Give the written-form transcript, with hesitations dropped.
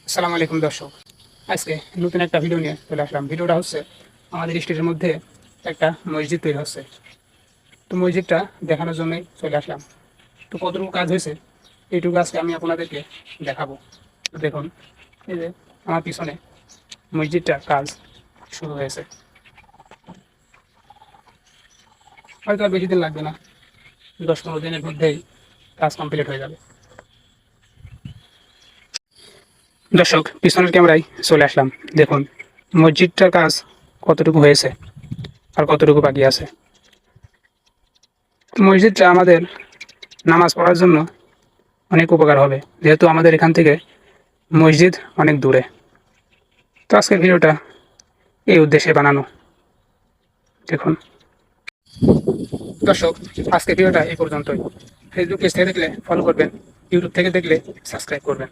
আসসালামু আলাইকুম দর্শক, আজকে নতুন একটা ভিডিও নিয়ে চলে আসলাম। ভিডিওটা হচ্ছে আমাদের স্টেটের মধ্যে একটা মসজিদ তৈরি হচ্ছে। তো মসজিদটা দেখানোর জন্যই চলে আসলাম। তো কতটুকু কাজ হয়েছে এইটুকু আজকে আমি আপনাদেরকে দেখাবো। তো দেখুন, এই যে আমার পিছনে মসজিদটার কাজ শুরু হয়েছে। হয়তো আর বেশি দিন লাগবে না, 10-15 দিনের মধ্যেই কাজ কমপ্লিট হয়ে যাবে। দর্শক, পিছনের ক্যামেরায় চলে আসলাম। দেখুন মসজিদটার কাজ কতটুকু হয়েছে আর কতটুকু বাকি আছে। মসজিদটা আমাদের নামাজ পড়ার জন্য অনেক উপকার হবে, যেহেতু আমাদের এখান থেকে মসজিদ অনেক দূরে। তো আজকের ভিডিওটা এই উদ্দেশ্যে বানানো। দেখুন দর্শক, আজকের ভিডিওটা এই পর্যন্তই। ফেসবুক পেজ থেকে দেখলে ফলো করবেন, ইউটিউব থেকে দেখলে সাবস্ক্রাইব করবেন।